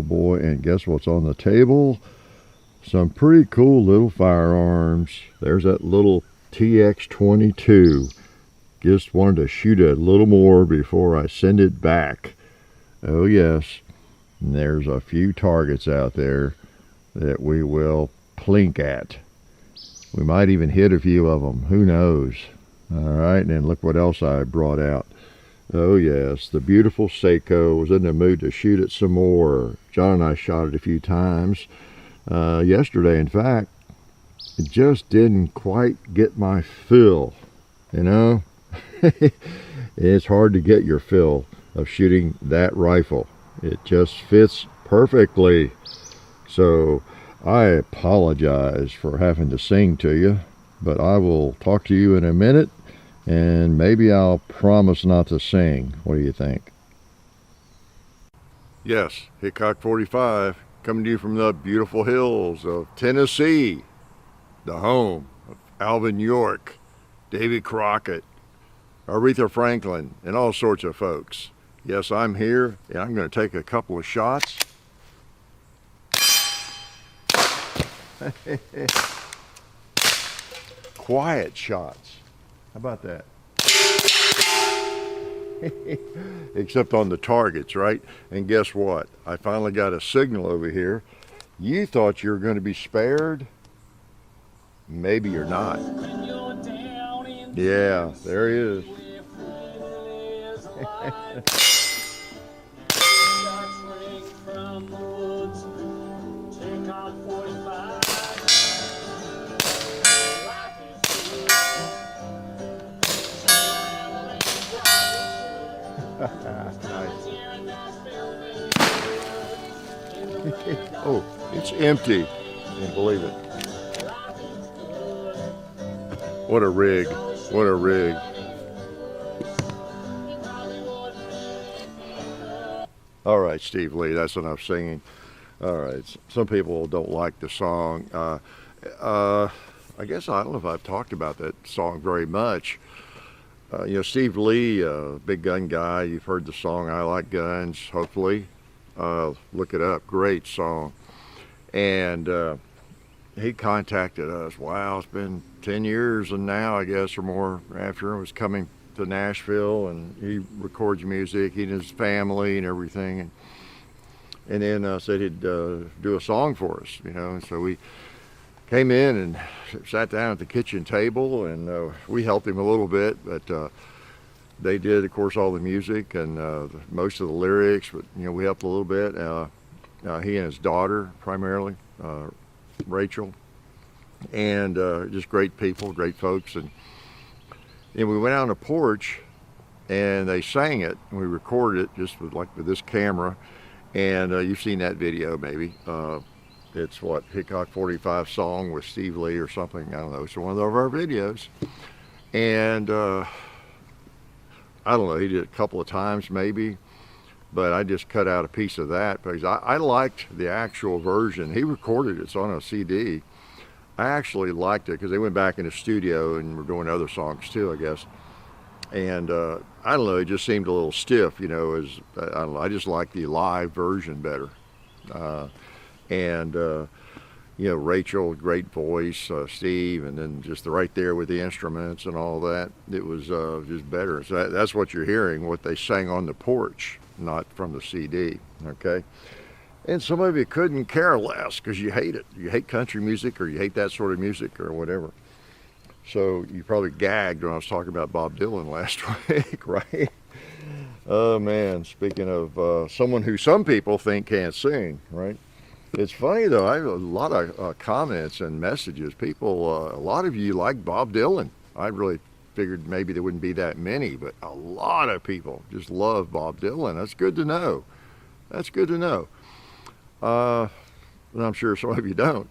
boy, and guess what's on the table? Some pretty cool little firearms. There's that little TX22. Just wanted to shoot a little more before I send it back. Oh yes, and there's a few targets out there that we will plink at. We might even hit a few of them, who knows. All right, and then look what else I brought out. Oh yes, the beautiful Sako. Was in the mood to shoot it some more. John and I shot it a few times yesterday. In fact, it just didn't quite get my fill, you know. It's hard to get your fill of shooting that rifle. It just fits perfectly. So I apologize for having to sing to you, but I will talk to you in a minute, and maybe I'll promise not to sing. What do you think? Yes, Hickok 45, coming to you from the beautiful hills of Tennessee, the home of Alvin York, Davy Crockett, Aretha Franklin, and all sorts of folks. Yes, I'm here, and I'm going to take a couple of shots. Quiet shots. How about that? Except on the targets, right? And guess what? I finally got a signal over here. You thought you were going to be spared? Maybe you're not. Yeah, there he is. Oh, it's empty. Can't believe it. What a rig. What a rig. All right, Steve Lee, that's enough singing. All right, some people don't like the song. I guess I don't know if I've talked about that song very much. You know, Steve Lee, big gun guy. You've heard the song I Like Guns, hopefully. Look it up, great song. And he contacted us. Wow, it's been 10 years and now, I guess, or more after I was coming to Nashville, and he records music, he and his family and everything. And then said he'd do a song for us, you know. And so we came in and sat down at the kitchen table, and we helped him a little bit, but they did, of course, all the music and most of the lyrics, but, you know, we helped a little bit. He and his daughter, primarily, Rachel, and just great people, great folks. And we went out on the porch, and they sang it, and we recorded it just with this camera. And you've seen that video, maybe. It's what, Hickok 45 song with Steve Lee or something, I don't know. It's one of our videos. And I don't know, he did it a couple of times maybe, but I just cut out a piece of that because I liked the actual version. He recorded it, it's on a CD. I actually liked it because they went back in the studio and were doing other songs too, I guess. And I don't know, it just seemed a little stiff, you know, I don't know, I just like the live version better. You know, Rachel, great voice, Steve, and then just right there with the instruments and all that, it was just better. So that's what you're hearing, what they sang on the porch, not from the CD, okay? And some of you couldn't care less because you hate it. You hate country music, or you hate that sort of music or whatever. So you probably gagged when I was talking about Bob Dylan last week, right? Oh man, speaking of someone who some people think can't sing, right? It's funny though, I have a lot of comments and messages. People, a lot of you like Bob Dylan. I really figured maybe there wouldn't be that many, but a lot of people just love Bob Dylan. That's good to know. That's good to know. And I'm sure some of you don't,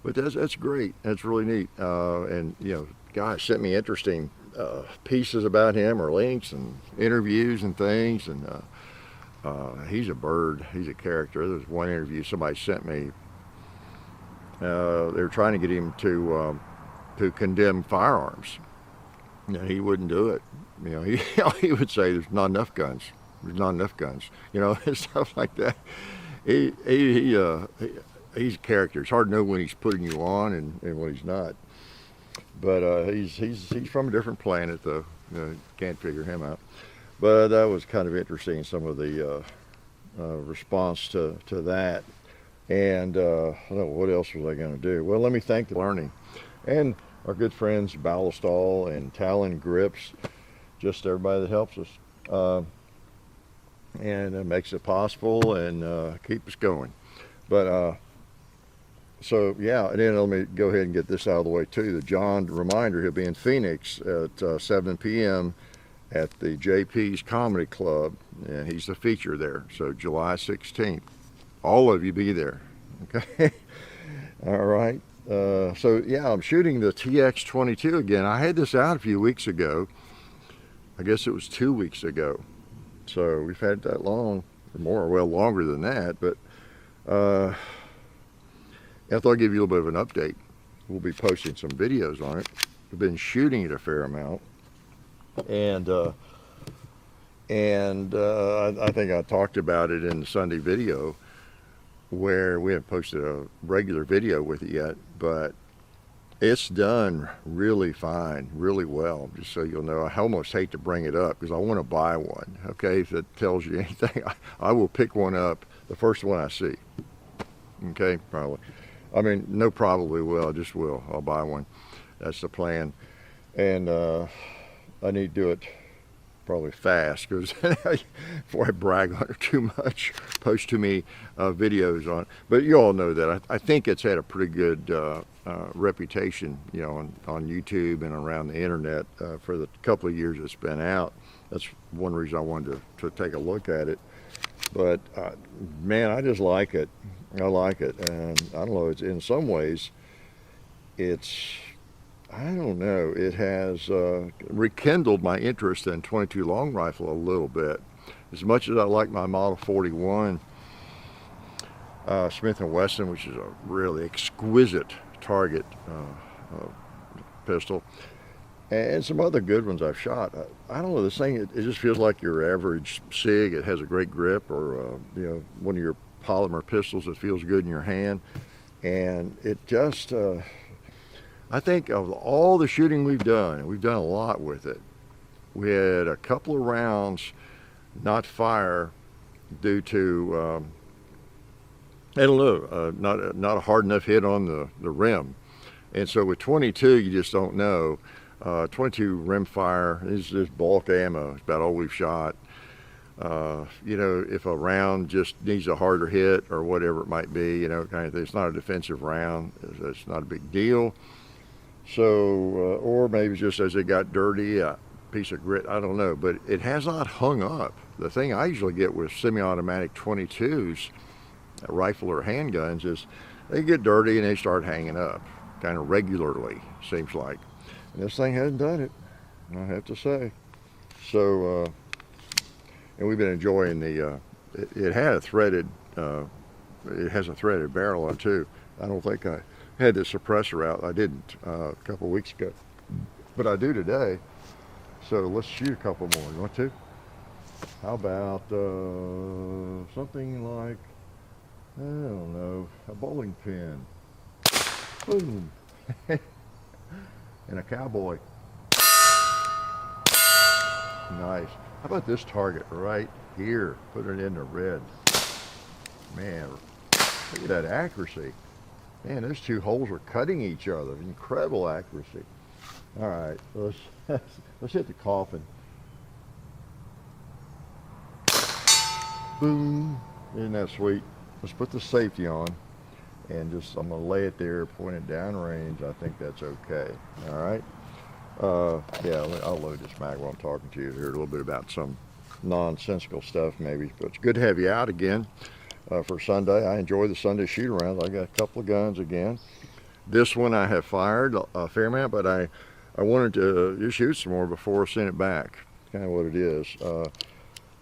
but that's great. That's really neat. And you know, guys sent me interesting pieces about him, or links and interviews and things. And he's a bird. He's a character. There's one interview somebody sent me. They were trying to get him to condemn firearms. And he wouldn't do it. You know, he would say there's not enough guns. There's not enough guns. You know, and stuff like that. he's a character. It's hard to know when he's putting you on and when he's not. But he's from a different planet, though. Can't figure him out. But that was kind of interesting, some of the response to that. And I don't know, what else was I going to do? Well, let me thank the learning. And our good friends Ballistol and Talon Grips, just everybody that helps us. And it makes it possible and keep us going. But so yeah, and then let me go ahead and get this out of the way too. The John reminder, he'll be in Phoenix at 7 p.m. at the JP's Comedy Club, and he's the feature there. So July 16th, all of you be there. Okay. All right. So yeah, I'm shooting the TX22 again. I had this out a few weeks ago. I guess it was 2 weeks ago. So we've had that long, or more, well, longer than that. But I thought I'd give you a little bit of an update. We'll be posting some videos on it. We've been shooting it a fair amount. And I think I talked about it in the Sunday video, where we haven't posted a regular video with it yet, but it's done really fine, really well, just so you'll know. I almost hate to bring it up because I want to buy one, okay? If it tells you anything, I will pick one up, the first one I see, okay? Probably. I mean, no probably will, I just will. I'll buy one. That's the plan. And I need to do it probably fast, because before I brag on it too much, post too many videos on it. But you all know that. I think it's had a pretty good reputation, you know, on YouTube and around the internet for the couple of years it's been out. That's one reason I wanted to take a look at it. But man, I just like it. I like it, and I don't know, it's in some ways, I don't know, it has rekindled my interest in .22 long rifle a little bit. As much as I like my Model 41 Smith & Wesson, which is a really exquisite target pistol, and some other good ones I've shot. I don't know, this thing, it just feels like your average SIG. It has a great grip, or you know, one of your polymer pistols that feels good in your hand. And it just, I think of all the shooting we've done, and we've done a lot with it, we had a couple of rounds not fire due to, I don't know, not a hard enough hit on the rim. And so with .22, you just don't know. .22 rim fire is just bulk ammo. It's about all we've shot. You know, if a round just needs a harder hit or whatever it might be, you know, kind of thing. It's not a defensive round. It's not a big deal. So, or maybe just as it got dirty, a piece of grit, I don't know. But it has not hung up. The thing I usually get with semi-automatic .22s, rifle or handguns, is they get dirty and they start hanging up kind of regularly, seems like. And this thing hasn't done it, I have to say. So, and we've been enjoying the, it had a threaded, it has a threaded barrel on it too. I don't think I had the suppressor out. I didn't a couple of weeks ago, but I do today. So let's shoot a couple more. You want to? How about something like, I don't know, a bowling pin. Boom. And a cowboy. Nice. How about this target right here? Put it in the red. Man, look at that accuracy. Man, those two holes are cutting each other. Incredible accuracy. All right, let's hit the coffin. Boom. Isn't that sweet? Let's put the safety on. And just, I'm gonna lay it there, point it down range. I think that's okay. All right. Yeah, I'll load this mag while I'm talking to you here, a little bit about some nonsensical stuff maybe. But it's good to have you out again for Sunday. I enjoy the Sunday shoot around. I got a couple of guns again. This one I have fired a fair amount, but I wanted to just shoot some more before I send it back. Kind of what it is.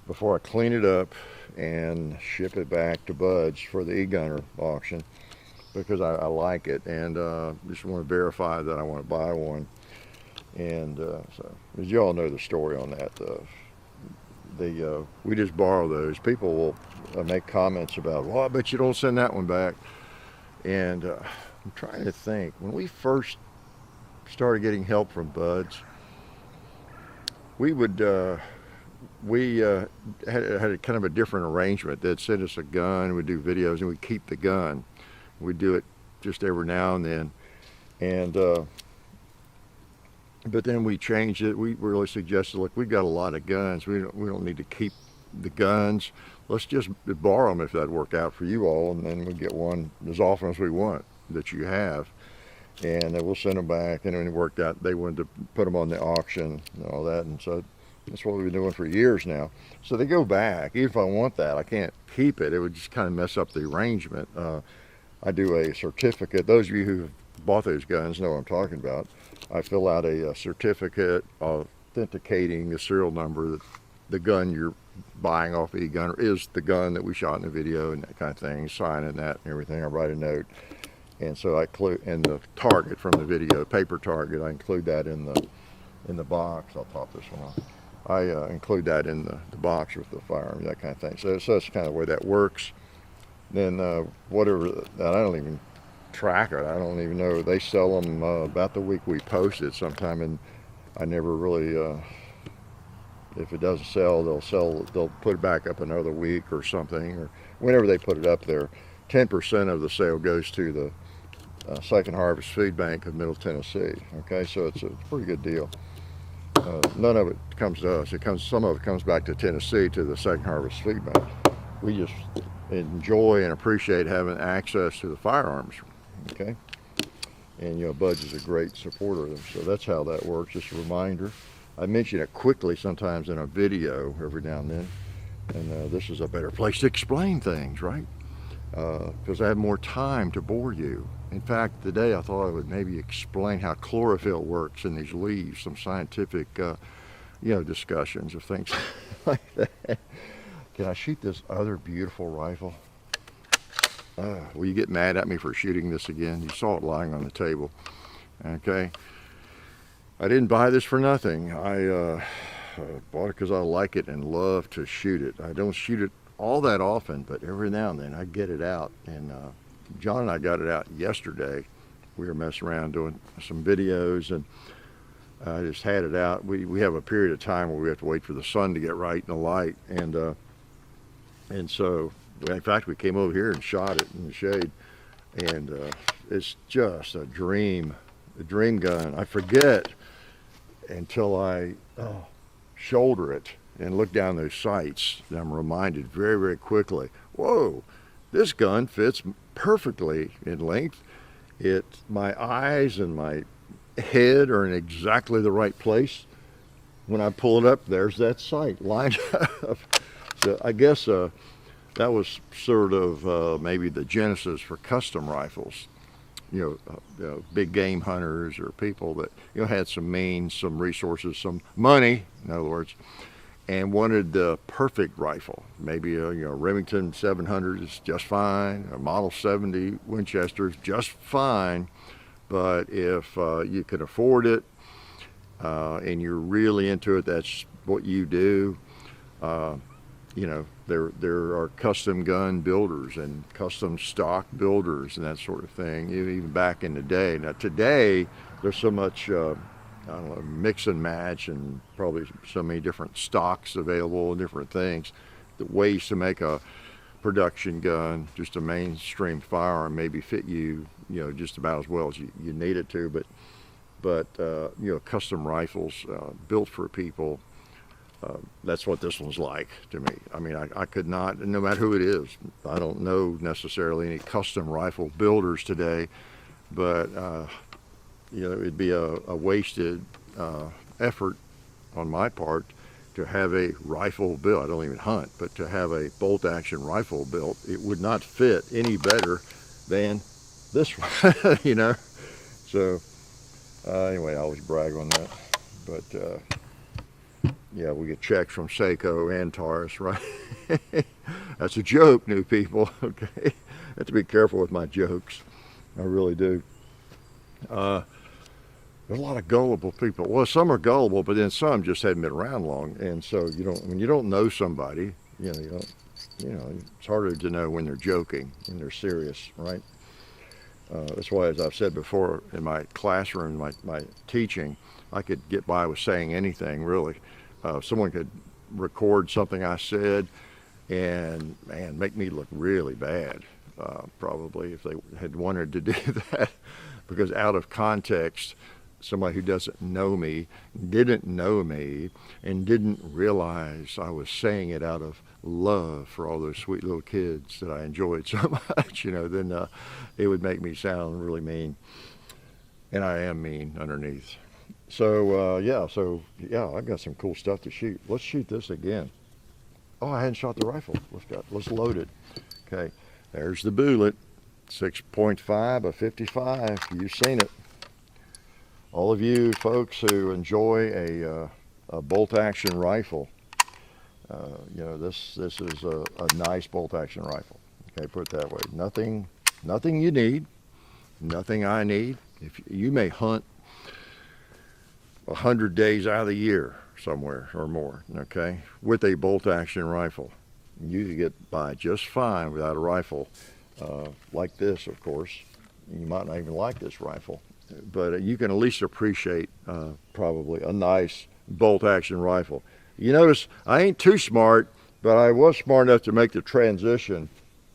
Before I clean it up and ship it back to Bud's for the e-gunner auction, because I like it, and just want to verify that I want to buy one. And so, as you all know the story on that, we just borrow those. People will make comments about, well, I bet you don't send that one back. And I'm trying to think, when we first started getting help from buds, we would had a kind of a different arrangement. They'd send us a gun, we'd do videos, and we'd keep the gun. We'd do it just every now and then. And but then we changed it. We really suggested, look, we've got a lot of guns. We don't need to keep the guns. Let's just borrow them if that'd work out for you all, and then we get one as often as we want that you have. And we'll send them back. And when it worked out, they wanted to put them on the auction and all that. And so that's what we've been doing for years now. So they go back. Even if I want that, I can't keep it. It would just kind of mess up the arrangement. I do a certificate. Those of you who bought those guns know what I'm talking about. I fill out a certificate authenticating the serial number that the gun you're buying off e-gunner is the gun that we shot in the video and that kind of thing, signing that and everything. I write a note. And so I include, and the target from the video, paper target, I include that in the box. I'll top this one off. I include that in the box with the firearm, that kind of thing. So that's kind of the way that works. Then whatever, I don't even track it. I don't even know. They sell them about the week we post it sometime, and I never really, if it doesn't sell, they'll put it back up another week or something, or whenever they put it up there. 10% of the sale goes to the Second Harvest Food Bank of Middle Tennessee. Okay, so it's a pretty good deal. None of it comes to us. Some of it comes back to Tennessee, to the Second Harvest Food Bank. We just enjoy and appreciate having access to the firearms. Okay, and Bud's is a great supporter of them. So that's how that works. Just a reminder. I mention it quickly sometimes in a video every now and then, and this is a better place to explain things, right? Because I have more time to bore you. In fact, today I thought I would maybe explain how chlorophyll works in these leaves, some scientific, discussions of things like that. Can I shoot this other beautiful rifle? Will you get mad at me for shooting this again? You saw it lying on the table. Okay. I didn't buy this for nothing. I bought it because I like it and love to shoot it. I don't shoot it all that often, but every now and then I get it out. And John and I got it out yesterday. We were messing around doing some videos, and I just had it out. We have a period of time where we have to wait for the sun to get right and the light, and so in fact we came over here and shot it in the shade, and it's just a dream gun. I forget until I shoulder it and look down those sights, and I'm reminded very, very quickly, whoa, this gun fits perfectly in length. My eyes and my head are in exactly the right place. When I pull it up, there's that sight lined up. So I guess that was sort of maybe the genesis for custom rifles. Big game hunters or people that had some means, some resources, some money, in other words, and wanted the perfect rifle. Maybe a Remington 700 is just fine, a Model 70 Winchester is just fine, but if you can afford it and you're really into it, that's what you do. There are custom gun builders and custom stock builders and that sort of thing, even back in the day. Now today, there's so much mix and match, and probably so many different stocks available and different things. The ways to make a production gun, just a mainstream firearm, maybe fit you, just about as well as you need it to. But custom rifles built for people. That's what this one's like to me. I mean, I could not, no matter who it is, I don't know necessarily any custom rifle builders today, but it'd be a wasted effort on my part to have a rifle built. I don't even hunt, but to have a bolt action rifle built, it would not fit any better than this one, So anyway, I always brag on that, but yeah, we get checks from Sako and Taurus, right? That's a joke, new people, okay? I have to be careful with my jokes. I really do. There's a lot of gullible people. Well, some are gullible, but then some just haven't been around long. And so when you don't know somebody, it's harder to know when they're joking and they're serious, right? That's why, as I've said before, in my classroom, my teaching, I could get by with saying anything, really. Someone could record something I said and, man, make me look really bad, probably, if they had wanted to do that. Because out of context, somebody who doesn't know me, didn't know me, and didn't realize I was saying it out of love for all those sweet little kids that I enjoyed so much, then it would make me sound really mean. And I am mean underneath. So, I've got some cool stuff to shoot. Let's shoot this again. Oh, I hadn't shot the rifle. Let's load it. Okay, there's the bullet. 6.5 of 55. You've seen it. All of you folks who enjoy a bolt-action rifle, this is a nice bolt-action rifle. Okay, put it that way. Nothing you need, nothing I need. If you may hunt 100 days out of the year somewhere or more, okay, with a bolt-action rifle, you can get by just fine without a rifle like this. Of course, you might not even like this rifle, but you can at least appreciate probably a nice bolt-action rifle. You notice I ain't too smart, but I was smart enough to make the transition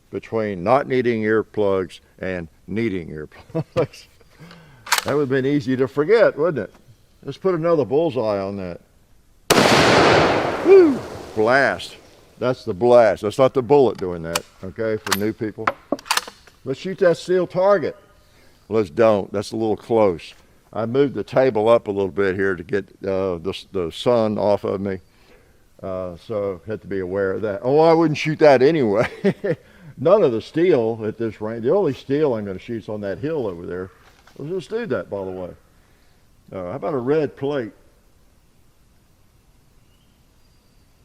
between not needing earplugs and needing earplugs. That would have been easy to forget, wouldn't it? Let's put another bullseye on that. Woo! Blast. That's the blast. That's not the bullet doing that, okay, for new people. Let's shoot that steel target. Let's don't. That's a little close. I moved the table up a little bit here to get the sun off of me. So had to be aware of that. Oh, I wouldn't shoot that anyway. None of the steel at this range. The only steel I'm going to shoot is on that hill over there. Let's just do that, by the way. How about a red plate?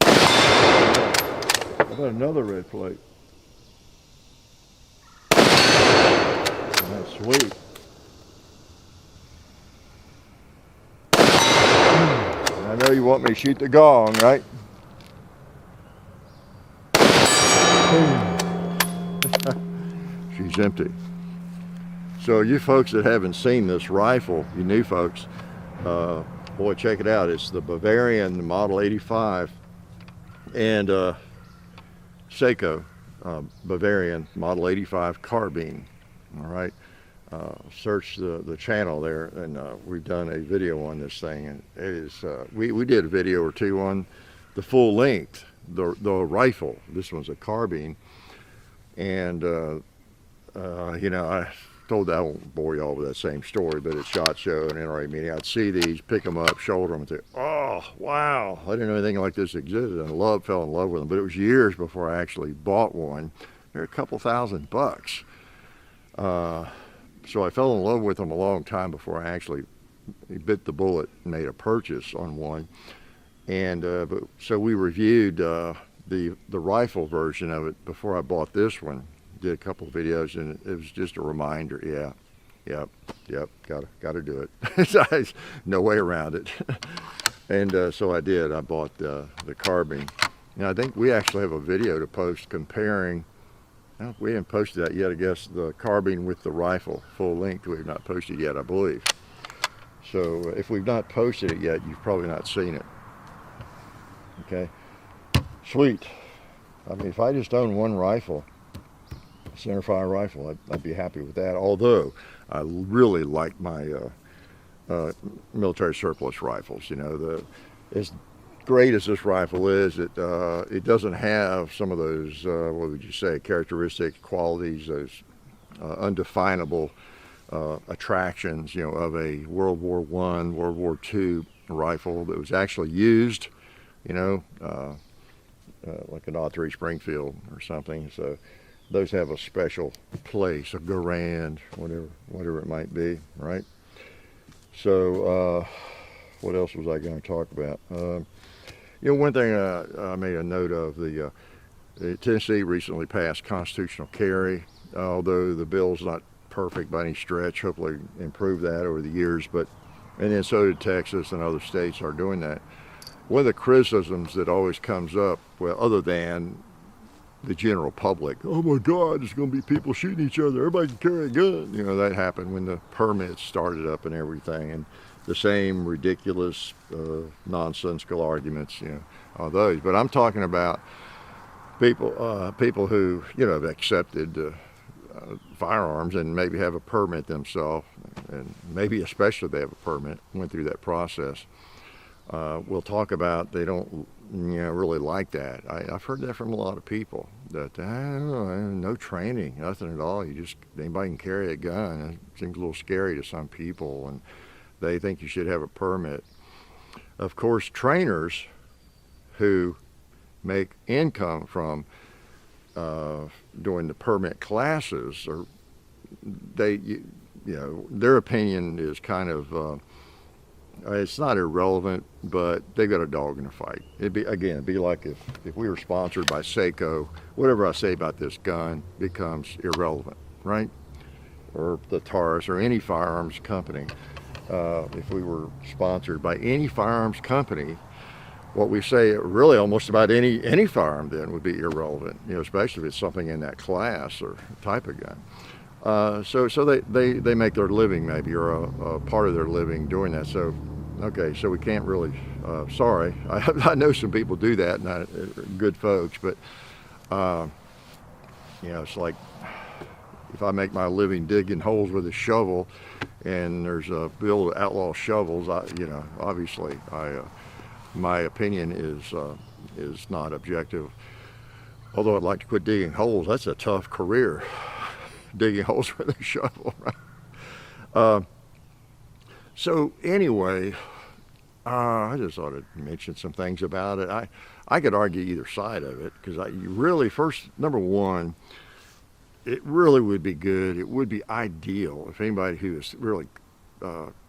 How about another red plate? That's sweet. I know you want me to shoot the gong, right? She's empty. So you folks that haven't seen this rifle, you new folks, boy, check it out. It's the Bavarian Model 85 and Sako Bavarian Model 85 Carbine. All right, search the channel there, and we've done a video on this thing, and it is we did a video or two on the full length, the rifle. This one's a carbine, and I told that I won't bore you all with that same story, but at SHOT Show and NRA meeting, I'd see these, pick them up, shoulder them, and say, oh, wow, I didn't know anything like this existed, and fell in love with them. But it was years before I actually bought one. They're a couple $1,000. So I fell in love with them a long time before I actually bit the bullet and made a purchase on one. And so we reviewed the rifle version of it before I bought this one. Did a couple of videos, and it was just a reminder. Yep, gotta do it. No way around it. And so I did. I bought the carbine. And I think we actually have a video to post comparing. Well, we haven't posted that yet, I guess, the carbine with the rifle, full length. We have not posted yet, I believe. So if we've not posted it yet, you've probably not seen it. Okay, sweet. I mean, if I just owned one rifle, centerfire rifle, I'd be happy with that. Although I really like my military surplus rifles. As great as this rifle is, it doesn't have some of those what would you say, characteristic qualities, those undefinable attractions, of a World War I, World War II rifle that was actually used, like an .03 Springfield or something. So those have a special place, a Garand, whatever it might be, right? So what else was I going to talk about? One thing I made a note of, the Tennessee recently passed constitutional carry, although the bill's not perfect by any stretch. Hopefully improve that over the years, but And then so did Texas, and other states are doing that. One of the criticisms that always comes up, well, other than the general public, oh my God, there's going to be people shooting each other, everybody can carry a gun. You know, that happened when the permits started up and everything, and the same ridiculous, nonsensical arguments, you know, on those. But I'm talking about people who, you know, have accepted firearms and maybe have a permit themselves, and maybe especially they have a permit, went through that process. We'll talk about they don't, you know, really like that. I've heard that from a lot of people, that no training, nothing at all. Anybody can carry a gun. It seems a little scary to some people, and they think you should have a permit. Of course, trainers who make income from doing the permit classes, or you know, their opinion is kind of, it's not irrelevant, but they've got a dog in the fight. It'd be like if we were sponsored by Sako, whatever I say about this gun becomes irrelevant, right? Or the Taurus or any firearms company. If we were sponsored by any firearms company, what we say really almost about any firearm then would be irrelevant, you know, especially if it's something in that class or type of gun. So they make their living maybe, or a part of their living doing that. So, okay, so we can't really, sorry. I know some people do that, and good folks, but, you know, it's like if I make my living digging holes with a shovel and there's a bill to outlaw shovels, you know, obviously my opinion is not objective. Although I'd like to quit digging holes, that's a tough career. Digging holes with a shovel, right? So anyway, I just ought to mention some things about it. I could argue either side of it, because you really, first, number one, it really would be good, it would be ideal if anybody who is really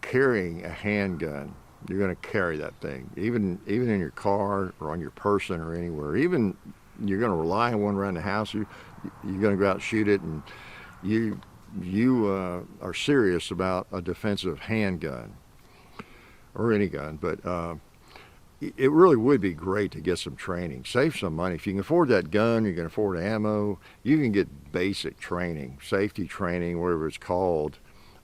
carrying a handgun, you're going to carry that thing, even in your car or on your person or anywhere. Even you're going to rely on one around the house, you're going to go out and shoot it, and you are serious about a defensive handgun or any gun. But it really would be great to get some training, save some money. If you can afford that gun, you can afford ammo, you can get basic training, safety training, whatever it's called,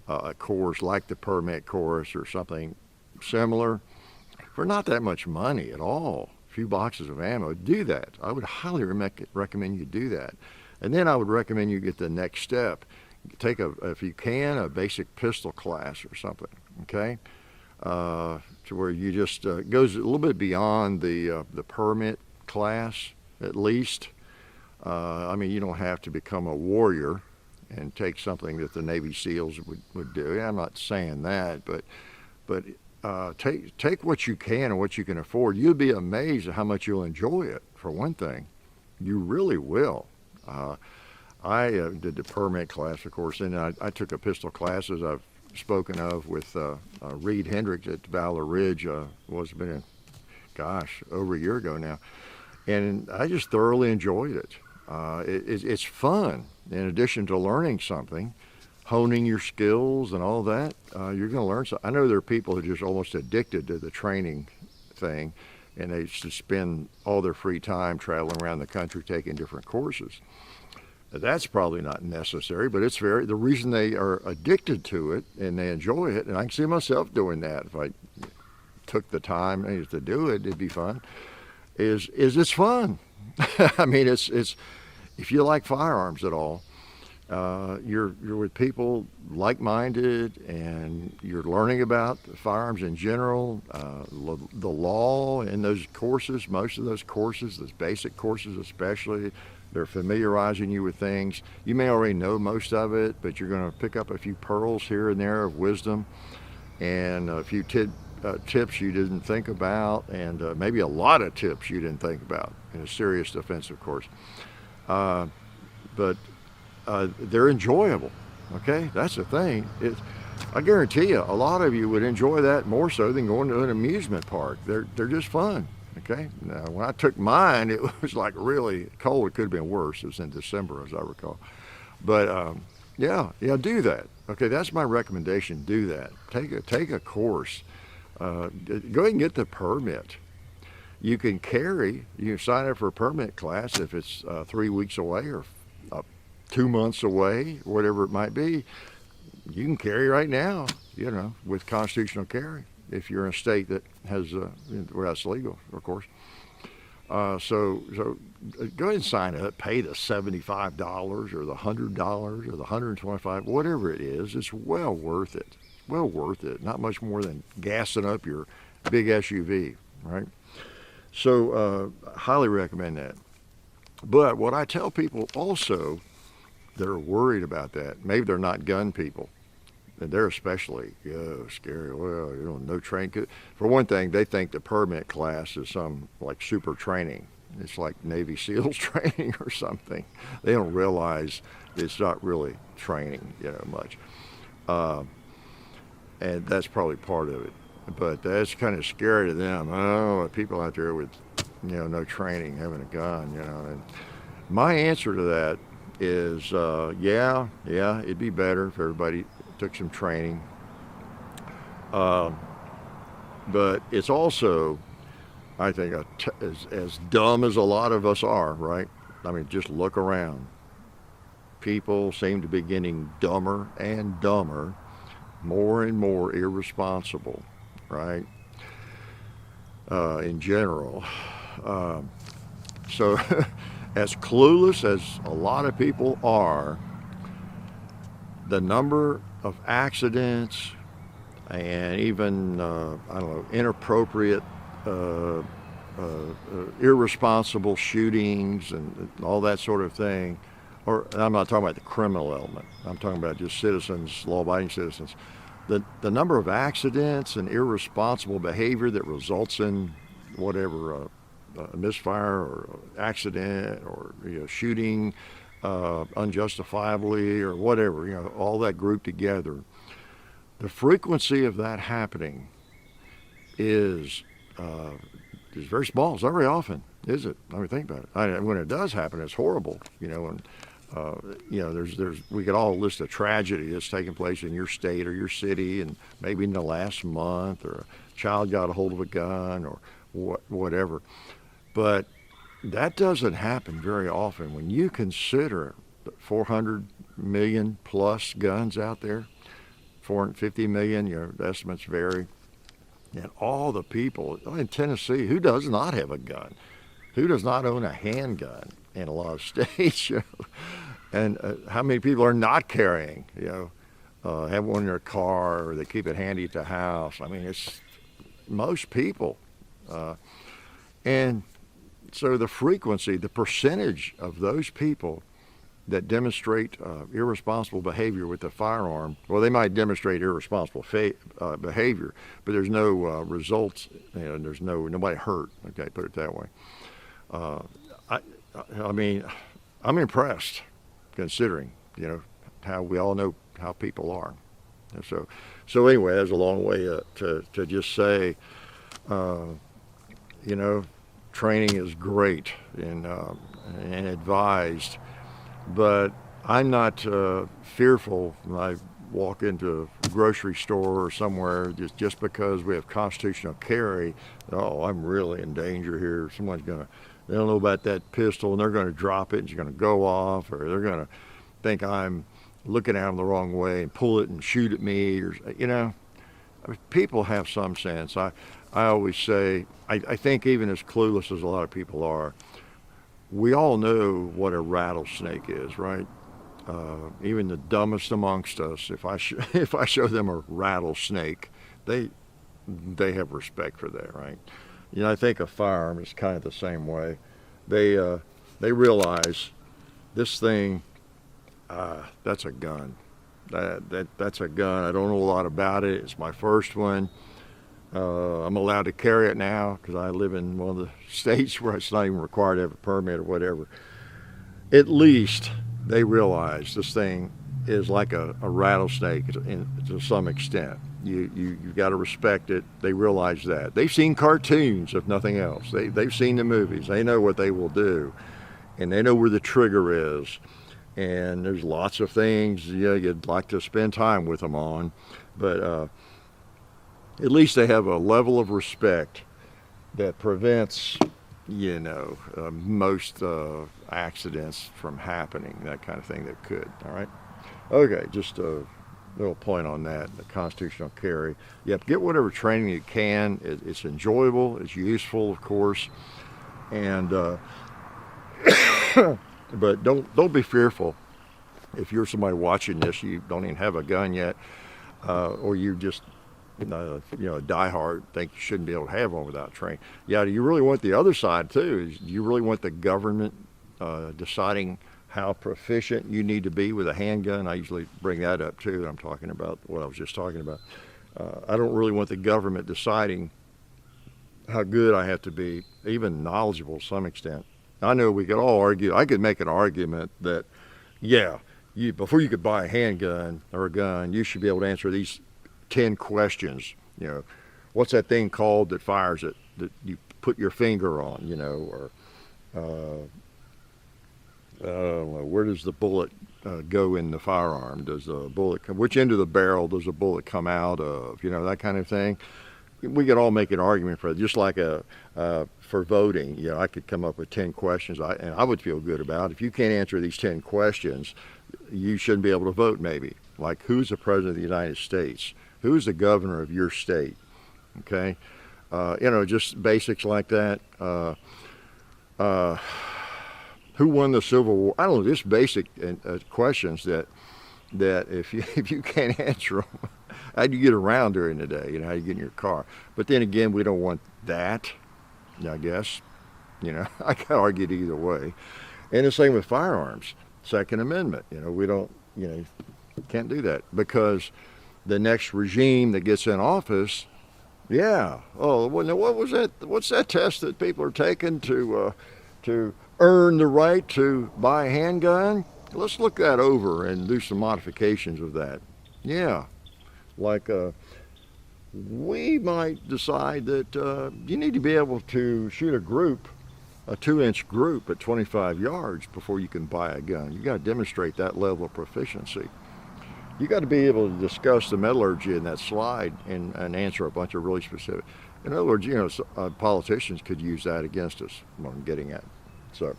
a course like the permit course or something similar, for not that much money at all. A few boxes of ammo, do that. I would highly recommend you do that. And then I would recommend you get the next step. Take if you can, a basic pistol class or something, okay? To where you just, goes a little bit beyond the permit class, at least. I mean, you don't have to become a warrior and take something that the Navy SEALs would do. I'm not saying that, but take what you can and what you can afford. You'll be amazed at how much you'll enjoy it, for one thing. You really will. I did the permit class, of course, and I took a pistol class, as I've spoken of, with Reed Hendricks at Valor Ridge. Over a year ago now. And I just thoroughly enjoyed it. It's fun. In addition to learning something, honing your skills and all that, you're going to learn something. I know there are people who are just almost addicted to the training thing, and they just spend all their free time traveling around the country taking different courses. That's probably not necessary, but the reason they are addicted to it and they enjoy it, and I can see myself doing that if I took the time to do it, it'd be fun, is it's fun. I mean, it's if you like firearms at all, you're with people like-minded, and you're learning about firearms in general, the law in those courses, most of those courses, those basic courses especially, they're familiarizing you with things. You may already know most of it, but you're going to pick up a few pearls here and there of wisdom, and a few tips you didn't think about, and maybe a lot of tips you didn't think about in a serious defensive course. But they're enjoyable, okay? That's the thing. I guarantee you, a lot of you would enjoy that more so than going to an amusement park. They're just fun, okay? Now, when I took mine, it was like really cold. It could have been worse. It was in December, as I recall. But yeah, do that. Okay, that's my recommendation. Do that. Take a course. Go ahead and get the permit. You can carry. You can sign up for a permit class if it's 3 weeks away or 2 months away, whatever it might be. You can carry right now, with constitutional carry if you're in a state that has where that's legal, of course. So go ahead and sign up. Pay the $75 or the $100 or the $125, whatever it is. It's well worth it. Well worth it. Not much more than gassing up your big SUV, right? So highly recommend that. But what I tell people also that are worried about that, maybe they're not gun people, and they're especially scary. Well, no training. For one thing, they think the permit class is some like super training. It's like Navy SEALs training or something. They don't realize it's not really training, much. And that's probably part of it. But that's kind of scary to them. Oh, people out there with, no training, having a gun, And my answer to that is, yeah, it'd be better if everybody took some training. But it's also, I think, as dumb as a lot of us are, right? I mean, just look around. People seem to be getting dumber and dumber, more and more irresponsible, right? In general. So as clueless as a lot of people are, the number of accidents and even, inappropriate, irresponsible shootings and all that sort of thing, or I'm not talking about the criminal element, I'm talking about just citizens, law-abiding citizens. The number of accidents and irresponsible behavior that results in whatever, a misfire or accident or shooting unjustifiably or whatever, all that grouped together. The frequency of that happening is very small. It's not very often, is it? I mean, think about it. When it does happen, it's horrible. And we could all list a tragedy that's taken place in your state or your city, and maybe in the last month, or a child got a hold of a gun or whatever. But that doesn't happen very often. When you consider 400 million plus guns out there, 450 million, the estimates vary, and all the people in Tennessee, who does not have a gun? Who does not own a handgun in a lot of states? And how many people are not carrying, have one in their car, or they keep it handy at the house? I mean, it's most people. And so the frequency, the percentage of those people that demonstrate irresponsible behavior with a firearm, well, they might demonstrate irresponsible behavior, but there's no results, there's nobody hurt, okay, put it that way. I mean, I'm impressed, considering, how we all know how people are. And so anyway, that's a long way to just say, training is great and advised, but I'm not fearful when I walk into a grocery store or somewhere just because we have constitutional carry. Oh, I'm really in danger here. They don't know about that pistol, and they're going to drop it, and it's going to go off, or they're going to think I'm looking at them the wrong way and pull it and shoot at me, or I mean, people have some sense. I always say, I think even as clueless as a lot of people are, we all know what a rattlesnake is, right? Even the dumbest amongst us, if I show them a rattlesnake, they have respect for that, right? I think a firearm is kind of the same way. They realize this thing, that's a gun. That's a gun. I don't know a lot about it. It's my first one. I'm allowed to carry it now because I live in one of the states where it's not even required to have a permit or whatever. At least they realize this thing is like a rattlesnake to some extent. You've got to respect it. They realize that. They've seen cartoons, if nothing else. They've seen the movies. They know what they will do, and they know where the trigger is. and there's lots of things you'd like to spend time with them on, but at least they have a level of respect that prevents most accidents from happening, that kind of thing that could. All right. Okay, just a little point on that, the constitutional carry. You have to get whatever training you can. It's enjoyable, it's useful, of course, and but don't be fearful. If you're somebody watching this, you don't even have a gun yet, or you just a diehard think you shouldn't be able to have one without training. Yeah, do you really want the other side too? Do you really want the government deciding how proficient you need to be with a handgun? I usually bring that up too. I'm talking about what I was just talking about. I don't really want the government deciding how good I have to be, even knowledgeable to some extent. I know we could all argue. I could make an argument that, before you could buy a handgun or a gun, you should be able to answer these 10 questions. What's that thing called that fires it, that you put your finger on, or where does the bullet go in the firearm? Does the bullet which end of the barrel does the bullet come out of? That kind of thing. We could all make an argument for it, just like for voting. I could come up with 10 questions, and I would feel good about. If you can't answer these 10 questions, you shouldn't be able to vote. Maybe like, who's the president of the United States? Who's the governor of your state? Okay, just basics like that. Who won the Civil War? I don't know, just basic questions that if you can't answer them, how do you get around during the day? How do you get in your car? But then again, we don't want that, I guess. I got argued either way. And the same with firearms, Second Amendment. We don't, can't do that, because the next regime that gets in office, what was that? What's that test that people are taking to earn the right to buy a handgun? Let's look that over and do some modifications of that. Like we might decide that you need to be able to shoot a 2-inch group at 25 yards before you can buy a gun. You got to demonstrate that level of proficiency. You got to be able to discuss the metallurgy in that slide and answer a bunch of really specific. In other words, politicians could use that against us. What I'm getting at. So,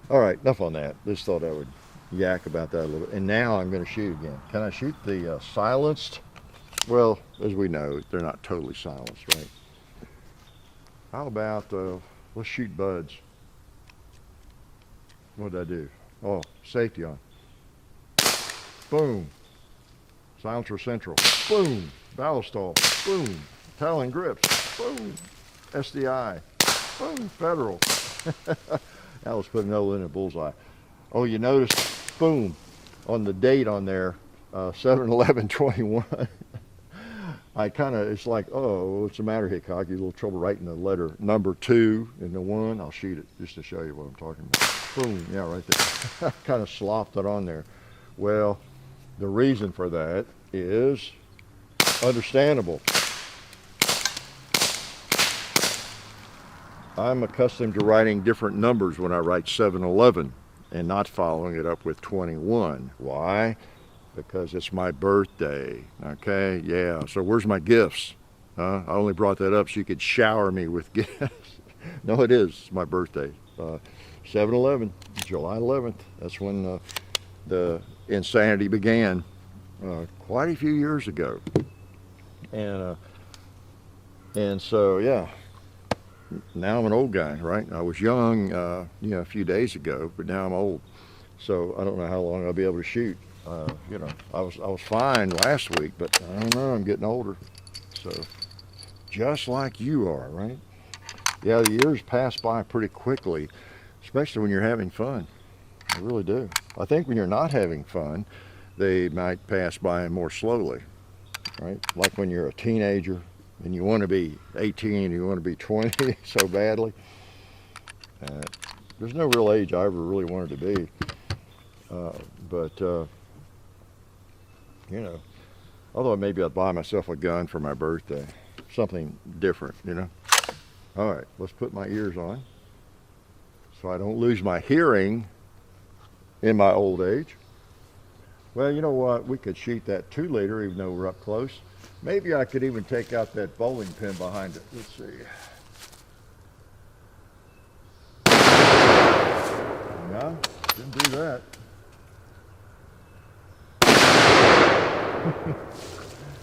all right, enough on that. Just thought I would yak about that a little bit. And now I'm going to shoot again. Can I shoot the silenced? Well, as we know, they're not totally silenced, right? How about, let's shoot buds. What did I do? Oh, safety on. Boom. Silencer central. Boom. Barrel stall. Boom. Talon grips. Boom. SDI. Boom. Federal. Now let's put another in a bullseye. Oh, you notice, boom, on the date on there, 7/11/21. It's like, oh, what's the matter, Hickok? You have a little trouble writing the letter number 2 and the 1. I'll shoot it just to show you what I'm talking about. Boom, yeah, right there. Kind of slopped it on there. Well, the reason for that is understandable. I'm accustomed to writing different numbers when I write 7/11 and not following it up with 21. Why? Because it's my birthday. Okay, yeah. So where's my gifts? I only brought that up so you could shower me with gifts. No, it is. It's my birthday. 7/11, July 11th. That's when the insanity began, quite a few years ago. And so, yeah. Now I'm an old guy, right? I was young, a few days ago, but now I'm old. So I don't know how long I'll be able to shoot. I was fine last week, but I don't know, I'm getting older. So just like you are, right? Yeah, the years pass by pretty quickly, especially when you're having fun. They really do. I think when you're not having fun, they might pass by more slowly, right? Like when you're a teenager and you want to be 18 and you want to be 20 so badly. There's no real age I ever really wanted to be. Although maybe I'd buy myself a gun for my birthday. Something different, All right, let's put my ears on so I don't lose my hearing in my old age. Well, you know what? We could shoot that 2-liter even though we're up close. Maybe I could even take out that bowling pin behind it. Let's see. No, didn't do that.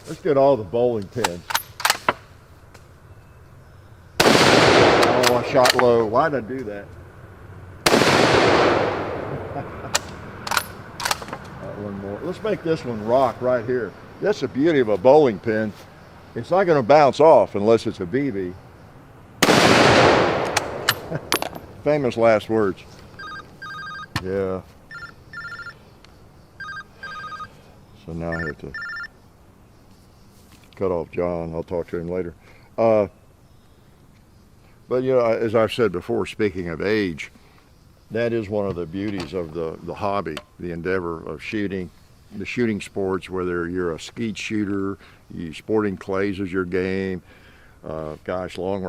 Let's get all the bowling pins. Oh, I shot low. Why did I do that? One more. Let's make this one rock right here. That's the beauty of a bowling pin. It's not going to bounce off unless it's a BB. Famous last words. Yeah. So now I have to cut off John. I'll talk to him later. But you know, as I've said before, speaking of age, that is one of the beauties of the hobby, the endeavor of shooting, the shooting sports, whether you're a skeet shooter, you sporting clays is your game, gosh, long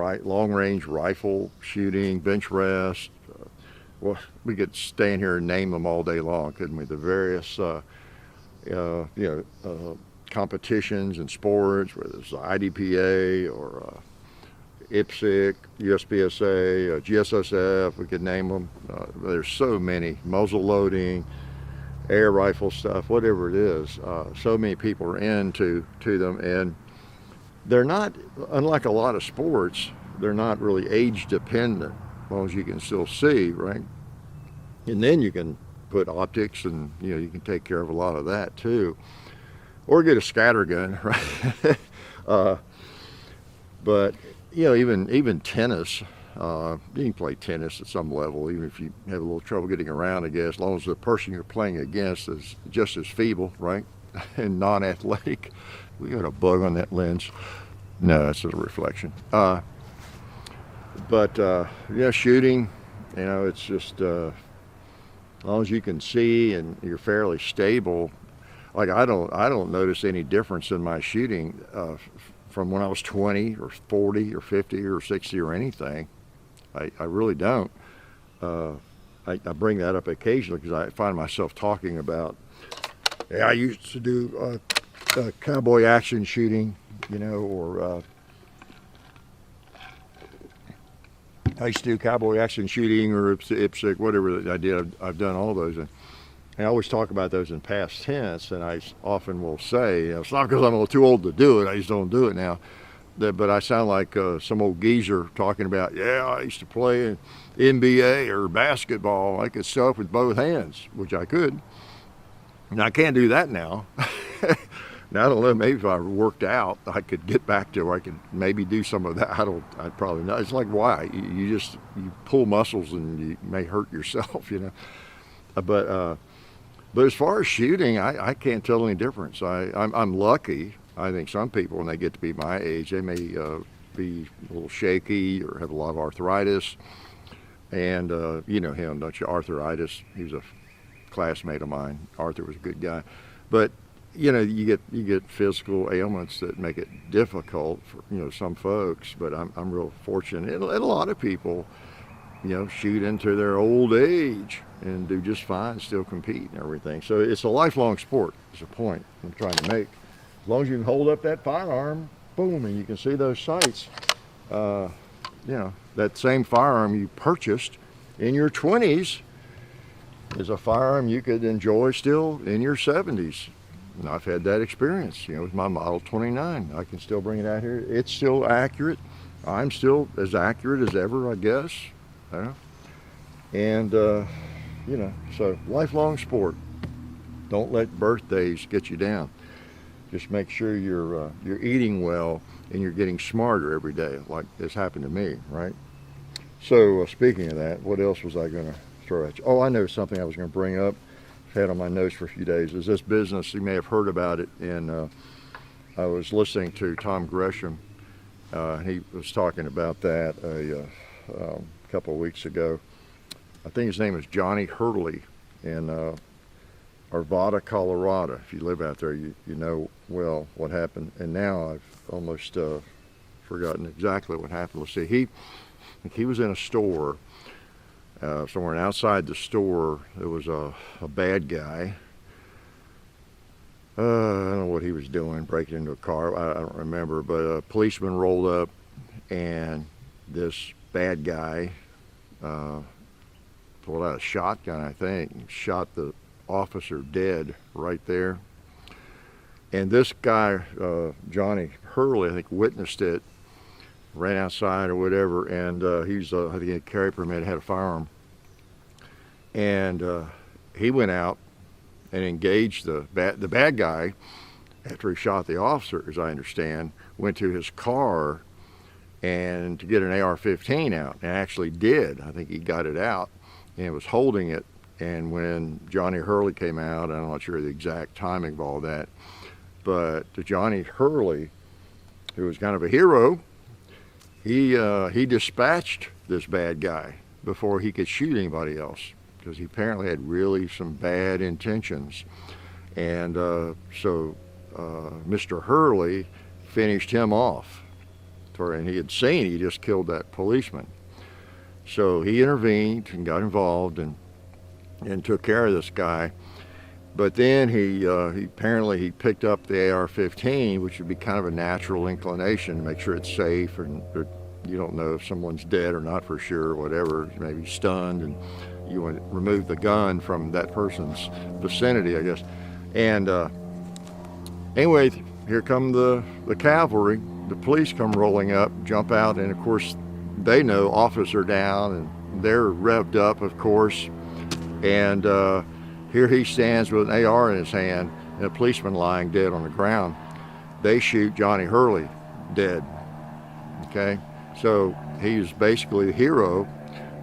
range rifle shooting, bench rest. Well, we could stand here and name them all day long, couldn't we? The various competitions and sports, whether it's the IDPA or IPSC, USPSA, GSSF, we could name them. There's so many, muzzle loading, air rifle stuff, whatever it is. So many people are into them, and they're not, unlike a lot of sports, they're not really age dependent, as long as you can still see, right? And then you can put optics, and you can take care of a lot of that too, or get a scatter gun, right? But even tennis, you can play tennis at some level, even if you have a little trouble getting around, I guess, as long as the person you're playing against is just as feeble, right, and non-athletic. We got a bug on that lens. No, that's a reflection. But yeah, shooting, it's just as long as you can see and you're fairly stable. Like I don't notice any difference in my shooting from when I was 20 or 40 or 50 or 60 or anything. I really don't. I bring that up occasionally because I find myself talking about, I used to do cowboy action shooting, or I used to do cowboy action shooting or IPSC, whatever I did. I've done all those. And I always talk about those in past tense, and I often will say, it's not because I'm a little too old to do it, I just don't do it now. But I sound like some old geezer talking about, I used to play in NBA or basketball. I could stuff with both hands, which I could. And I can't do that now. Now, I don't know, maybe if I worked out, I could get back to where I could maybe do some of that. I'd probably not. It's like, why? You pull muscles and you may hurt yourself, But as far as shooting, I can't tell any difference. I'm lucky. I think some people, when they get to be my age, they may be a little shaky or have a lot of arthritis. And you know him, don't you? Arthritis. He was a classmate of mine. Arthur was a good guy. But you get physical ailments that make it difficult for some folks. But I'm real fortunate. And a lot of people, shoot into their old age and do just fine, still compete and everything. So it's a lifelong sport, is the point I'm trying to make. As long as you can hold up that firearm, boom, and you can see those sights. That same firearm you purchased in your 20s is a firearm you could enjoy still in your 70s. And I've had that experience, with my Model 29. I can still bring it out here. It's still accurate. I'm still as accurate as ever, I guess. And so lifelong sport. Don't let birthdays get you down. Just make sure you're eating well and you're getting smarter every day, like this happened to me, right? So speaking of that, what else was I going to throw at you? Oh, I know something I was going to bring up. I've had on my notes for a few days. Is this business? You may have heard about it. And I was listening to Tom Gresham. He was talking about that a couple of weeks ago. I think his name is Johnny Hurley in Arvada, Colorado. If you live out there, you know well what happened. And now I've almost forgotten exactly what happened. Let's see. He was in a store somewhere outside the store. There was a bad guy. I don't know what he was doing, breaking into a car. I don't remember, but a policeman rolled up, and this bad guy pulled out a shotgun, I think, and shot the officer dead right there. And this guy, Johnny Hurley, I think, witnessed it, ran outside or whatever, and he's, I think he had a carry permit, had a firearm. And he went out and engaged the bad guy. After he shot the officer, as I understand, went to his car and to get an AR-15 out, and actually did. I think he got it out and was holding it. And when Johnny Hurley came out, I'm not sure the exact timing of all that, but Johnny Hurley, who was kind of a hero, he dispatched this bad guy before he could shoot anybody else, because he apparently had really some bad intentions. And so Mr. Hurley finished him off, and he had seen he just killed that policeman. So he intervened and got involved and took care of this guy. But then he apparently he picked up the AR-15, which would be kind of a natural inclination to make sure it's safe, and you don't know if someone's dead or not for sure, or whatever, maybe stunned, and you want to remove the gun from that person's vicinity, I guess. And anyway, here come the cavalry. The police come rolling up, jump out, and of course they know officer down, and they're revved up, of course. And here he stands with an AR in his hand and a policeman lying dead on the ground. They shoot Johnny Hurley dead. Okay, so he's basically a hero,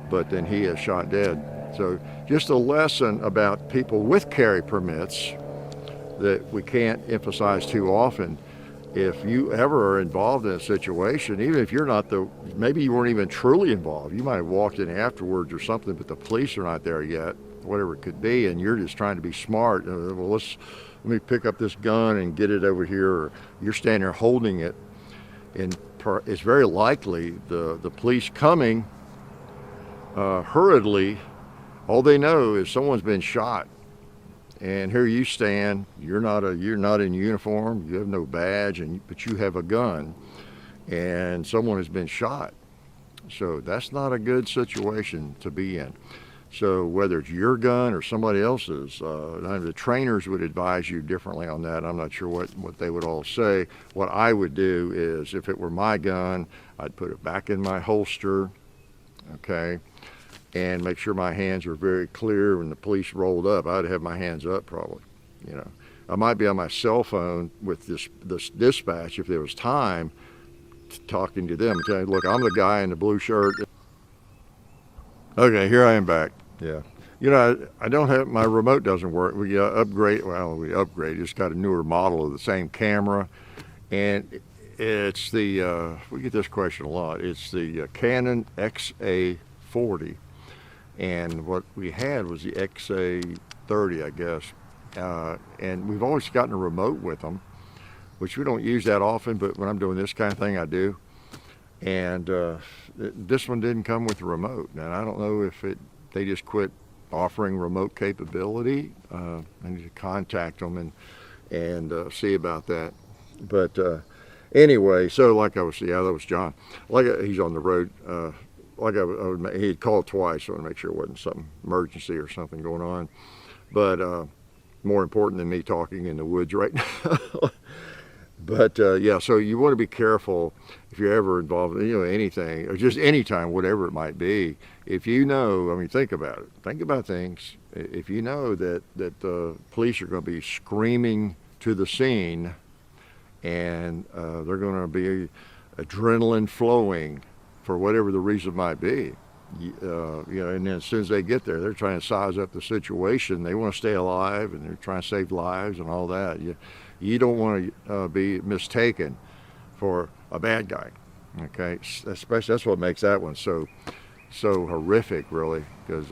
but then he is shot dead. So just a lesson about people with carry permits that we can't emphasize too often. If you ever are involved in a situation, even if you're not maybe you weren't even truly involved, you might have walked in afterwards or something, but the police are not there yet, whatever it could be, and you're just trying to be smart. Well, let me pick up this gun and get it over here, or you're standing there holding it, and it's very likely the police coming hurriedly, all they know is someone's been shot. And here you stand, you're not in uniform, you have no badge, but you have a gun, and someone has been shot. So that's not a good situation to be in. So whether it's your gun or somebody else's, the trainers would advise you differently on that. I'm not sure what they would all say. What I would do is, if it were my gun, I'd put it back in my holster, okay, and make sure my hands are very clear. When the police rolled up, I'd have my hands up probably. You know, I might be on my cell phone with this dispatch if there was time, talking to them, saying, "Look, I'm the guy in the blue shirt." Okay, here I am back. Yeah, you know, I don't have, my remote doesn't work. We upgrade. Just got a newer model of the same camera, and it's the we get this question a lot. It's the Canon XA40. And what we had was the XA30, I guess. And we've always gotten a remote with them, which we don't use that often, but when I'm doing this kind of thing, I do. And this one didn't come with a remote. And I don't know if they just quit offering remote capability. I need to contact them and see about that. But anyway, so like I was, that was John. He's on the road. He had called twice, so I want to make sure it wasn't some emergency or something going on. But more important than me talking in the woods right now. But yeah, so you want to be careful if you're ever involved in anything, or just anytime, whatever it might be. If you know, I mean, think about it. Think about things. If you know that the police are going to be screaming to the scene, and they're going to be adrenaline flowing, for whatever the reason might be, and then as soon as they get there, they're trying to size up the situation. They want to stay alive, and they're trying to save lives and all that. You don't want to be mistaken for a bad guy, okay? Especially, that's what makes that one so horrific, really, because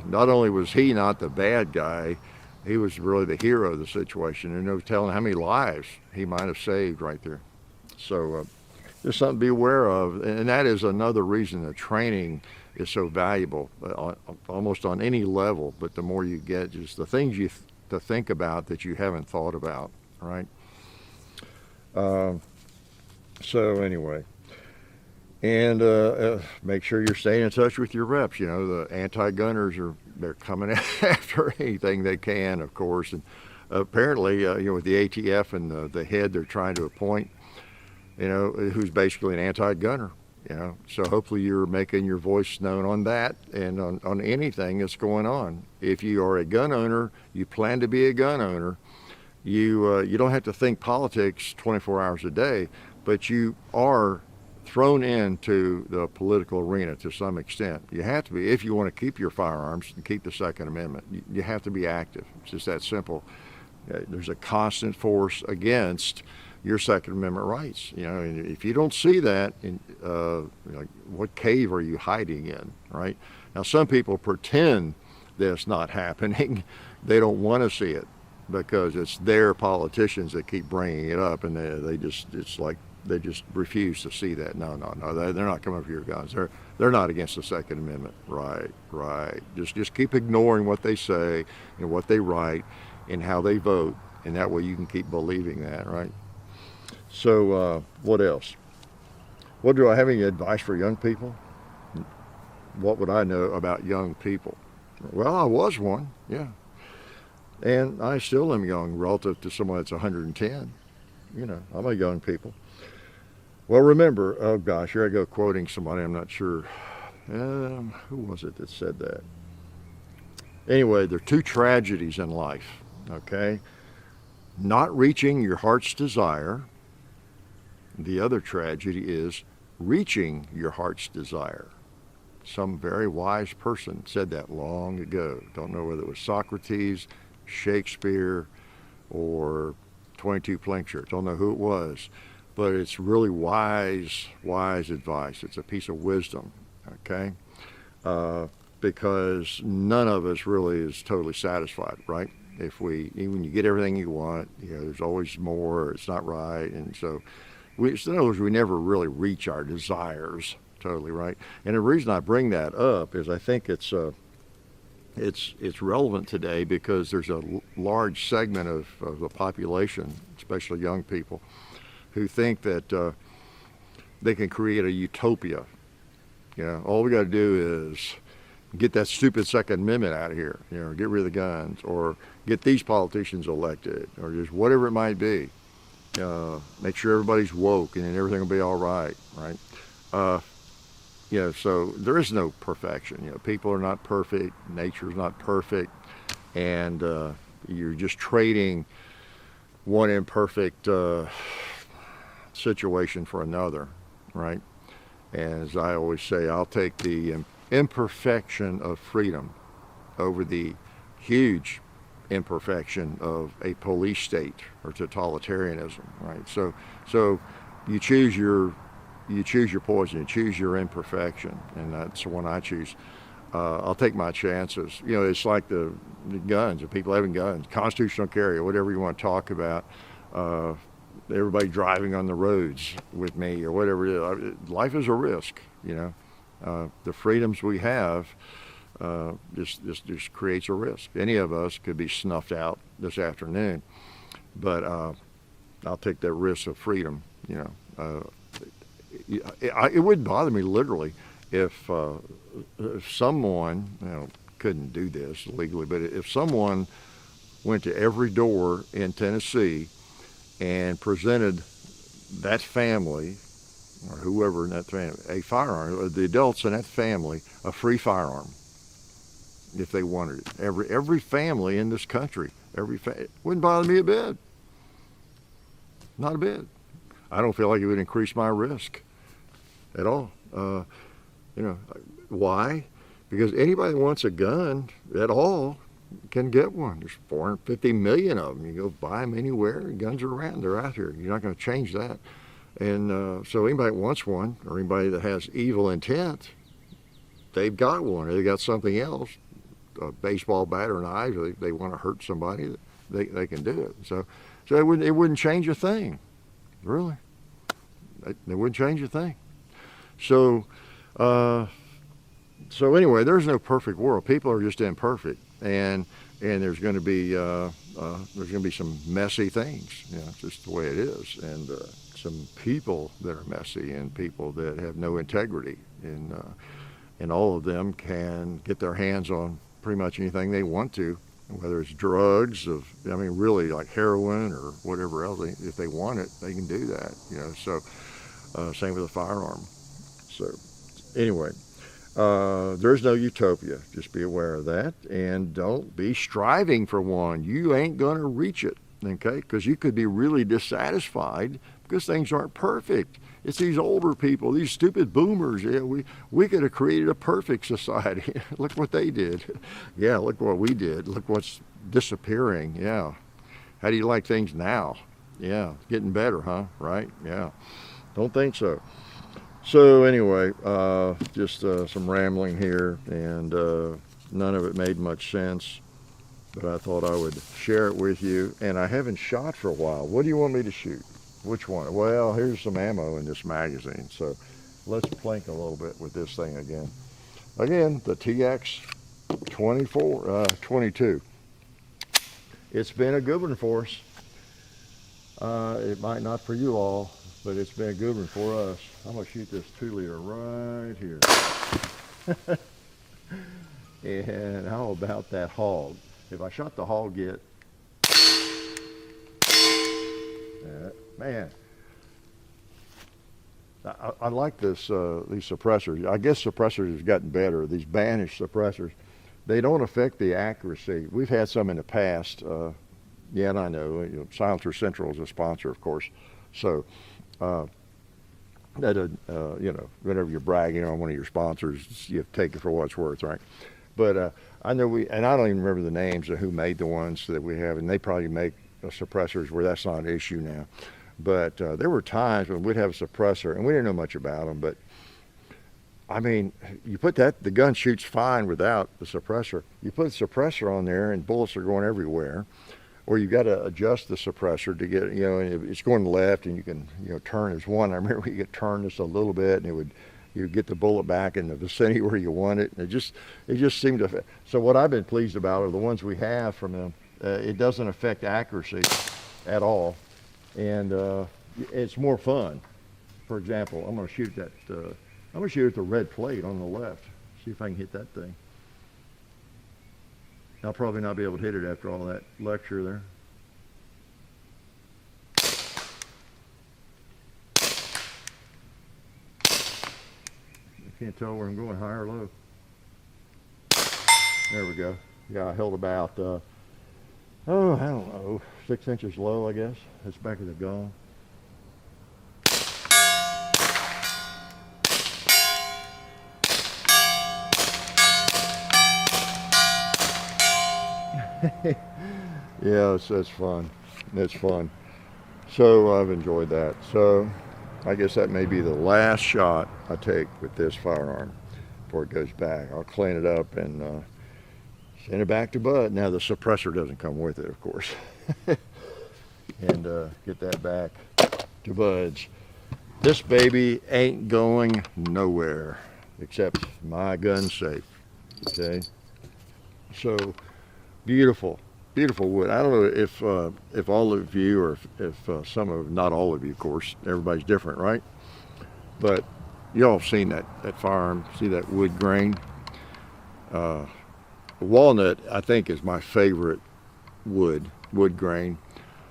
not only was he not the bad guy, he was really the hero of the situation, and no telling how many lives he might have saved right there. So just something to be aware of. And that is another reason that training is so valuable, almost on any level. But the more you get, just the things to think about that you haven't thought about, right? So anyway, and make sure you're staying in touch with your reps. You know, the anti-gunners they're coming after anything they can, of course. And apparently, you know, with the ATF and the head they're trying to appoint, you know, who's basically an anti-gunner. You know, so hopefully you're making your voice known on that and on anything that's going on. If you are a gun owner, you plan to be a gun owner, you don't have to think politics 24 hours a day, but you are thrown into the political arena to some extent. You have to be if you want to keep your firearms and keep the Second Amendment. You have to be active. It's just that simple. There's a constant force against your Second Amendment rights. You know, and if you don't see that, like, what cave are you hiding in, right? Now, some people pretend that's not happening. They don't want to see it because it's their politicians that keep bringing it up, and it's like they just refuse to see that. No, they're not coming for your guns. They're not against the Second Amendment. Right. Just keep ignoring what they say and what they write and how they vote, and that way you can keep believing that, right? So what else? What do I have any advice for young people? What would I know about young people? Well, I was one, yeah. And I still am young relative to someone that's 110. You know, I'm a young people. Well, remember, oh gosh, here I go quoting somebody, I'm not sure. Who was it that said that? Anyway, there are two tragedies in life, okay? Not reaching your heart's desire. The other tragedy is reaching your heart's desire. Some very wise person said that long ago. Don't know whether it was Socrates, Shakespeare, or 22 Plinkshirts. Don't know who it was, but it's really wise advice. It's a piece of wisdom, okay? Because none of us really is totally satisfied, right? Even you get everything you want, you know, there's always more, it's not right, and so in other words, we never really reach our desires totally, right? And the reason I bring that up is I think it's relevant today because there's a large segment of the population, especially young people, who think that they can create a utopia. You know, all we got to do is get that stupid Second Amendment out of here, you know, get rid of the guns, or get these politicians elected, or just whatever it might be. Make sure everybody's woke and then everything will be all right, right? You know, so there is no perfection. You know, people are not perfect, nature's not perfect, and you're just trading one imperfect situation for another, right? And as I always say, I'll take the imperfection of freedom over the huge imperfection of a police state or totalitarianism, right? So you choose your poison, you choose your imperfection, and that's the one I choose. I'll take my chances. You know, it's like the guns, the people having guns, constitutional carry, whatever you want to talk about. Everybody driving on the roads with me or whatever it is. Life is a risk, you know. The freedoms we have just creates a risk. Any of us could be snuffed out this afternoon, but I'll take that risk of freedom. You know, it wouldn't bother me literally if someone, you know, couldn't do this legally, but if someone went to every door in Tennessee and presented that family or whoever in that family a firearm, or the adults in that family a free firearm if they wanted it. Every family in this country, it wouldn't bother me a bit. Not a bit. I don't feel like it would increase my risk at all. You know, why? Because anybody that wants a gun at all can get one. There's 450 million of them. You go buy them anywhere. Guns are around. They're out here. You're not going to change that. And so anybody that wants one, or anybody that has evil intent, they've got one, or they got something else, a baseball bat or knife, or they want to hurt somebody, they can do it. So it wouldn't change a thing, really. They wouldn't change a thing. So, so anyway, there's no perfect world. People are just imperfect, and there's going to be some messy things. You know, it's just the way it is, and some people that are messy and people that have no integrity, and all of them can get their hands on pretty much anything they want to, whether it's drugs, really like heroin or whatever else. If they want it, they can do that. You know, so same with a firearm. So anyway, there's no utopia. Just be aware of that, and don't be striving for one. You ain't gonna reach it, okay? Because you could be really dissatisfied because things aren't perfect. It's these older people, these stupid boomers. Yeah, we could have created a perfect society. Look what they did. Yeah, look what we did. Look what's disappearing. Yeah. How do you like things now? Yeah, getting better, huh? Right? Yeah. Don't think so. So anyway, just some rambling here, and none of it made much sense, but I thought I would share it with you. And I haven't shot for a while. What do you want me to shoot? Which one? Well, here's some ammo in this magazine, so let's plink a little bit with this thing again. Again, the TX22. It's been a good one for us. It might not for you all, but it's been a good one for us. I'm going to shoot this 2-liter right here. And how about that hog? If I shot the hog yet, man, I like this. These suppressors. I guess suppressors have gotten better. These banished suppressors, they don't affect the accuracy. We've had some in the past. Yeah, and I know, Silencer Central is a sponsor, of course. So, whenever you're bragging on one of your sponsors, you take it for what it's worth, right? But I know and I don't even remember the names of who made the ones that we have, and they probably make suppressors where that's not an issue now. But there were times when we'd have a suppressor, and we didn't know much about them, but I mean, you put the gun shoots fine without the suppressor. You put the suppressor on there and bullets are going everywhere. Or you got to adjust the suppressor to get, it's going left and you can, turn as one. I remember you could turn this a little bit and you get the bullet back in the vicinity where you want it. And it just seemed to, so what I've been pleased about are the ones we have from them. It doesn't affect accuracy at all. And it's more fun. For example, I'm going to shoot at the red plate on the left. See if I can hit that thing. I'll probably not be able to hit it after all that lecture there. I can't tell where I'm going, high or low. There we go. Yeah, I held about, I don't know, 6 inches low, I guess. That's back of the gun. Yeah, that's fun. It's fun. So I've enjoyed that. So I guess that may be the last shot I take with this firearm before it goes back. I'll clean it up and send it back to Bud. Now the suppressor doesn't come with it, of course. And get that back to Bud's. This baby ain't going nowhere except my gun safe. Okay. So beautiful wood. I don't know if all of you, or if some of, not all of you, of course, everybody's different, right? But y'all have seen that firearm, see that wood grain? Walnut, I think, is my favorite wood grain.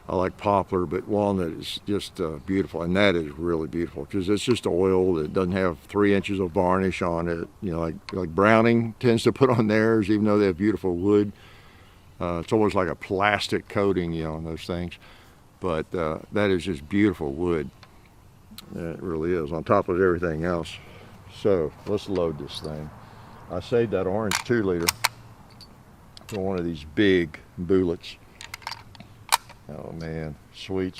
I like poplar, but walnut is just beautiful, and that is really beautiful because it's just oil. It doesn't have 3 inches of varnish on it, like Browning tends to put on theirs, even though they have beautiful wood. It's almost like a plastic coating, on those things. But that is just beautiful wood. It really is, on top of everything else. So let's load this thing. I saved that orange 2-liter for one of these big bullets. Oh man, sweet.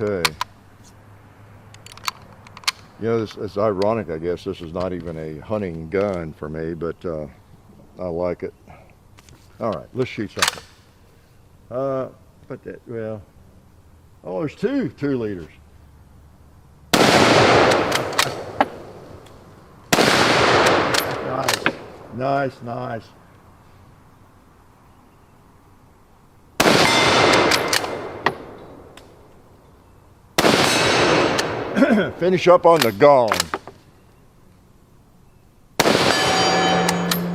Okay. It's ironic, I guess. This is not even a hunting gun for me, but I like it. All right, let's shoot something. Oh, there's two 2-liters. Nice, nice, nice. Finish up on the gong.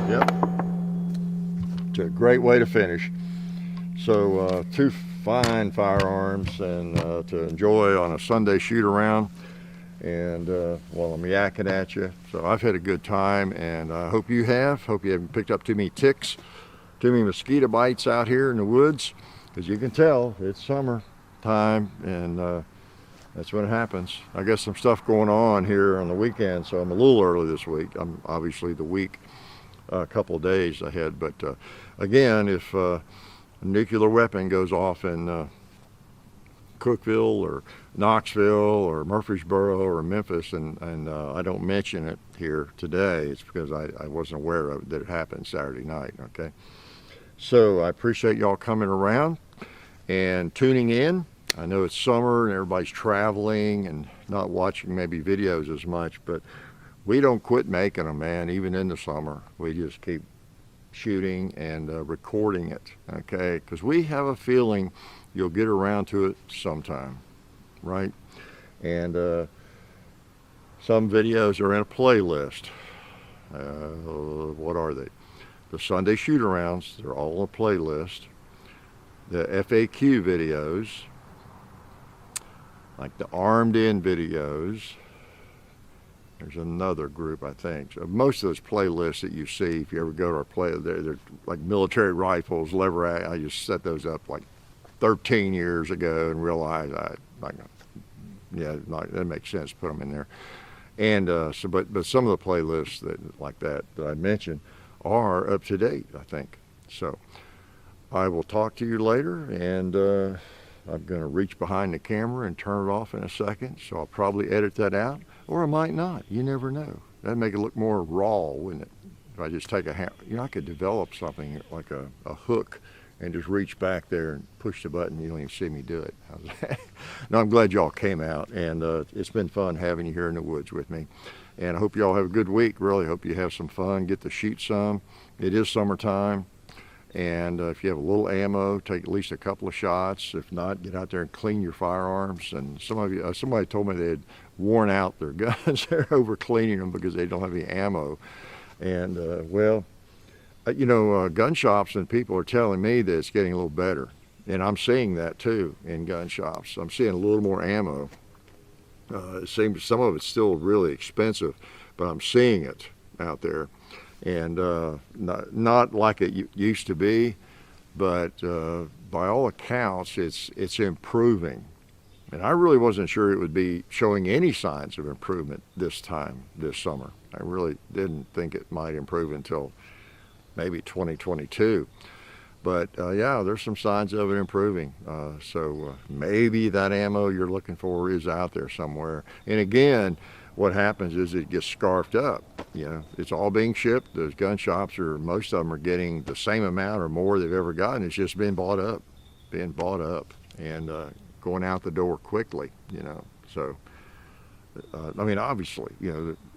Yep. It's a great way to finish. So two fine firearms and to enjoy on a Sunday shoot around. And while I'm yakking at you. So I've had a good time, and I hope you have. Hope you haven't picked up too many ticks, too many mosquito bites out here in the woods. As you can tell, it's summer time, and that's when it happens. I got some stuff going on here on the weekend, so I'm a little early this week. I'm obviously the week a couple of days ahead. But again, if a nuclear weapon goes off in Cookeville or Knoxville or Murfreesboro or Memphis, and I don't mention it here today, it's because I wasn't aware of it, that it happened Saturday night. Okay, so I appreciate y'all coming around and tuning in. I know it's summer and everybody's traveling and not watching maybe videos as much, but we don't quit making them, man. Even in the summer, we just keep shooting and recording it, okay? Because we have a feeling you'll get around to it sometime, right? And some videos are in a playlist. What are they? The Sunday shoot-arounds, they're all on a playlist. The FAQ videos, like the armed in videos. There's another group, I think. So most of those playlists that you see, if you ever go to our play, they're like military rifles, lever. I just set those up like 13 years ago and realized that makes sense to put them in there. And but some of the playlists that I mentioned are up to date, I think. So I will talk to you later, and I'm going to reach behind the camera and turn it off in a second, so I'll probably edit that out, or I might not. You never know. That'd make it look more raw, wouldn't it? If I just take I could develop something like a hook and just reach back there and push the button. You don't even see me do it. No, I'm glad y'all came out, and it's been fun having you here in the woods with me. And I hope y'all have a good week. Really hope you have some fun, get to shoot some. It is summertime. And if you have a little ammo, take at least a couple of shots. If not, get out there and clean your firearms. And somebody told me they had worn out their guns. They're over cleaning them because they don't have any ammo. And gun shops and people are telling me that it's getting a little better. And I'm seeing that too in gun shops. I'm seeing a little more ammo. It seems some of it's still really expensive, but I'm seeing it out there. And not like it used to be, but by all accounts, it's improving. And I really wasn't sure it would be showing any signs of improvement this summer. I really didn't think it might improve until maybe 2022. But yeah, there's some signs of it improving. So maybe that ammo you're looking for is out there somewhere. And again, what happens is it gets scarfed up. It's all being shipped. Those gun shops most of them are getting the same amount or more they've ever gotten. It's just being bought up and going out the door quickly, So, obviously,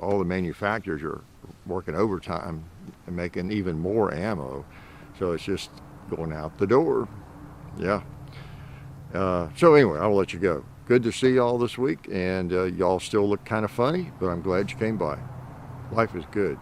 all the manufacturers are working overtime and making even more ammo. So it's just going out the door. Yeah. So anyway, I'll let you go. Good to see y'all this week, and y'all still look kind of funny, but I'm glad you came by. Life is good.